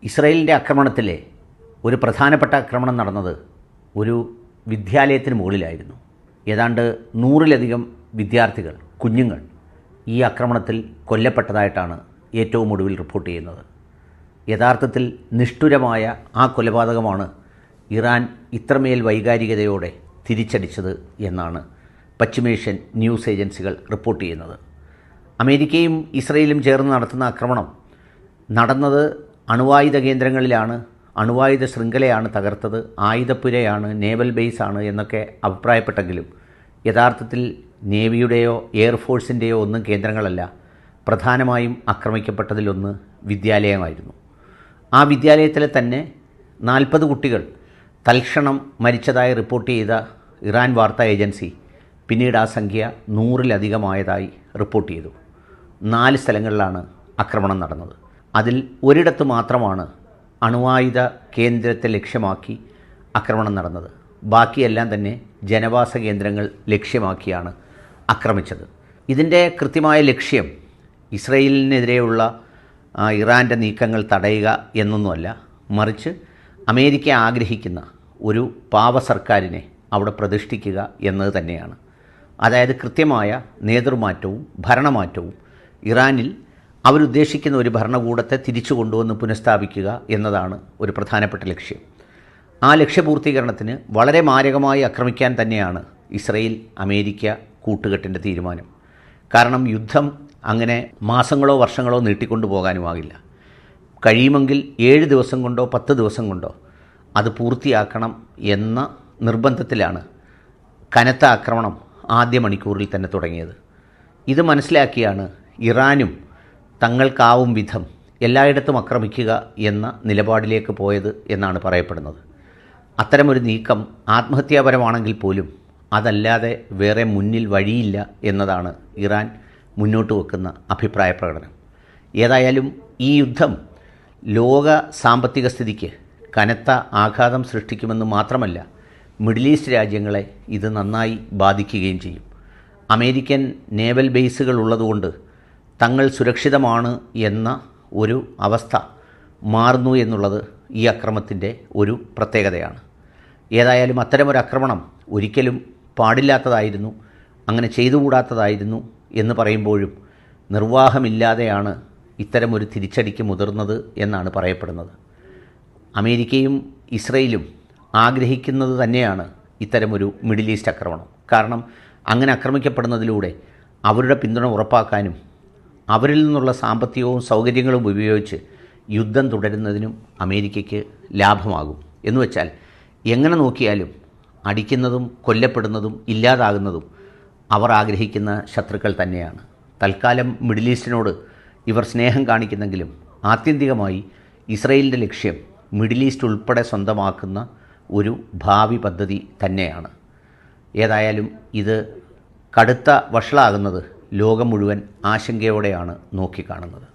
ഇസ്രയേലിൻ്റെ ആക്രമണത്തിലെ ഒരു പ്രധാനപ്പെട്ട ആക്രമണം നടന്നത് ഒരു വിദ്യാലയത്തിന് മുകളിലായിരുന്നു. ഏതാണ്ട് 100-ലധികം വിദ്യാർത്ഥികൾ, കുഞ്ഞുങ്ങൾ ഈ ആക്രമണത്തിൽ കൊല്ലപ്പെട്ടതായിട്ടാണ് ഏറ്റവും ഒടുവിൽ റിപ്പോർട്ട് ചെയ്യുന്നത്. യഥാർത്ഥത്തിൽ നിഷ്ഠുരമായ ആ കൊലപാതകമാണ് ഇറാൻ ഇത്രമേൽ വൈകാരികതയോടെ തിരിച്ചടിച്ചത് എന്നാണ് പശ്ചിമേഷ്യൻ ന്യൂസ് ഏജൻസികൾ റിപ്പോർട്ട് ചെയ്യുന്നത്. അമേരിക്കയും ഇസ്രയേലും ചേർന്ന് നടത്തുന്ന ആക്രമണം നടന്നത് അണുവായുധ കേന്ദ്രങ്ങളിലാണ്, അണുവായുധ ശൃംഖലയാണ് തകർത്തത്, ആയുധപ്പുരയാണ്, നേവൽ ബേസാണ് എന്നൊക്കെ അഭിപ്രായപ്പെട്ടെങ്കിലും യഥാർത്ഥത്തിൽ നേവിയുടെയോ എയർഫോഴ്സിൻ്റെയോ ഒന്നും കേന്ദ്രങ്ങളല്ല. പ്രധാനമായും ആക്രമിക്കപ്പെട്ടതിലൊന്ന് വിദ്യാലയമായിരുന്നു. ആ വിദ്യാലയത്തിലെ തന്നെ 40 കുട്ടികൾ തൽക്ഷണം മരിച്ചതായി റിപ്പോർട്ട് ചെയ്ത ഇറാൻ വാർത്താ ഏജൻസി പിന്നീട് ആ സംഖ്യ 100-ലധികമായതായി റിപ്പോർട്ട് ചെയ്തു. 4 സ്ഥലങ്ങളിലാണ് ആക്രമണം നടന്നത്. അതിൽ ഒരിടത്ത് മാത്രമാണ് അണുവായുധ കേന്ദ്രത്തെ ലക്ഷ്യമാക്കി ആക്രമണം നടന്നത്. ബാക്കിയെല്ലാം തന്നെ ജനവാസ കേന്ദ്രങ്ങൾ ലക്ഷ്യമാക്കിയാണ് ആക്രമിച്ചത്. ഇതിൻ്റെ കൃത്യമായ ലക്ഷ്യം ഇസ്രയേലിനെതിരെയുള്ള ഇറാൻ്റെ നീക്കങ്ങൾ തടയുക എന്നൊന്നുമല്ല, മറിച്ച് അമേരിക്ക ആഗ്രഹിക്കുന്ന ഒരു പാവ സർക്കാരിനെ അവിടെ പ്രതിഷ്ഠിക്കുക എന്നത് തന്നെയാണ്. അതായത് കൃത്യമായ നേതൃമാറ്റവും ഭരണമാറ്റവും, ഇറാനിൽ അവരുദ്ദേശിക്കുന്ന ഒരു ഭരണകൂടത്തെ തിരിച്ചു കൊണ്ടുവന്ന് പുനഃസ്ഥാപിക്കുക എന്നതാണ് ഒരു പ്രധാനപ്പെട്ട ലക്ഷ്യം. ആ ലക്ഷ്യപൂർത്തീകരണത്തിന് വളരെ മാരകമായി ആക്രമിക്കാൻ തന്നെയാണ് ഇസ്രയേൽ അമേരിക്ക കൂട്ടുകെട്ടിൻ്റെ തീരുമാനം. കാരണം യുദ്ധം അങ്ങനെ മാസങ്ങളോ വർഷങ്ങളോ നീട്ടിക്കൊണ്ടു പോകാനുമാകില്ല. കഴിയുമെങ്കിൽ 7 ദിവസം കൊണ്ടോ 10 ദിവസം കൊണ്ടോ അത് പൂർത്തിയാക്കണം എന്ന നിർബന്ധത്തിലാണ് കനത്ത ആക്രമണം ആദ്യ മണിക്കൂറിൽ തന്നെ തുടങ്ങിയത്. ഇത് മനസ്സിലാക്കിയാണ് ഇറാനും തങ്ങൾക്കാവും വിധം എല്ലായിടത്തും ആക്രമിക്കുക എന്ന നിലപാടിലേക്ക് പോയത് എന്നാണ് പറയപ്പെടുന്നത്. അത്തരമൊരു നീക്കം ആത്മഹത്യാപരമാണെങ്കിൽ പോലും അതല്ലാതെ വേറെ മുന്നിൽ വഴിയില്ല എന്നതാണ് ഇറാൻ മുന്നോട്ട് വെക്കുന്ന അഭിപ്രായ പ്രകടനം. ഏതായാലും ഈ യുദ്ധം ലോക സാമ്പത്തിക സ്ഥിതിക്ക് കനത്ത ആഘാതം സൃഷ്ടിക്കുമെന്ന് മാത്രമല്ല, മിഡിൽ ഈസ്റ്റ് രാജ്യങ്ങളെ ഇത് നന്നായി ബാധിക്കുകയും ചെയ്യും. അമേരിക്കൻ നേവൽ ബേസുകൾ ഉള്ളതുകൊണ്ട് തങ്ങൾ സുരക്ഷിതമാണ് എന്ന ഒരു അവസ്ഥ മാറുന്നു എന്നുള്ളത് ഈ അക്രമത്തിൻ്റെ ഒരു പ്രത്യേകതയാണ്. ഏതായാലും അത്തരമൊരു ആക്രമണം ഒരിക്കലും പാടില്ലാത്തതായിരുന്നു, അങ്ങനെ ചെയ്തുകൂടാത്തതായിരുന്നു എന്ന് പറയുമ്പോഴും നിർവാഹമില്ലാതെയാണ് ഇത്തരമൊരു തിരിച്ചടിക്ക് മുതിർന്നത് എന്നാണ് പറയപ്പെടുന്നത്. അമേരിക്കയും ഇസ്രയേലും ആഗ്രഹിക്കുന്നത് തന്നെയാണ് ഇത്തരമൊരു മിഡിൽ ഈസ്റ്റ് ആക്രമണം. കാരണം അങ്ങനെ ആക്രമിക്കപ്പെടുന്നതിലൂടെ അവരുടെ പിന്തുണ ഉറപ്പാക്കാനും അവരിൽ നിന്നുള്ള സാമ്പത്തികവും സൗകര്യങ്ങളും ഉപയോഗിച്ച് യുദ്ധം തുടരുന്നതിനും അമേരിക്കയ്ക്ക് ലാഭമാകും. എന്നുവെച്ചാൽ എങ്ങനെ നോക്കിയാലും അടിക്കുന്നതും കൊല്ലപ്പെടുന്നതും ഇല്ലാതാകുന്നതും അവർ ആഗ്രഹിക്കുന്ന ശത്രുക്കൾ തന്നെയാണ്. തൽക്കാലം മിഡിൽ ഈസ്റ്റിനോട് ഇവർ സ്നേഹം കാണിക്കുന്നെങ്കിലും ആത്യന്തികമായി ഇസ്രയേലിൻ്റെ ലക്ഷ്യം മിഡിൽ ഈസ്റ്റ് ഉൾപ്പെടെ സ്വന്തമാക്കുന്ന ഒരു ഭാവി പദ്ധതി തന്നെയാണ്. ഏതായാലും ഇത് കടുത്ത വഷളാകുന്നത് ലോകം മുഴുവൻ ആശങ്കയോടെയാണ് നോക്കിക്കാണുന്നത്.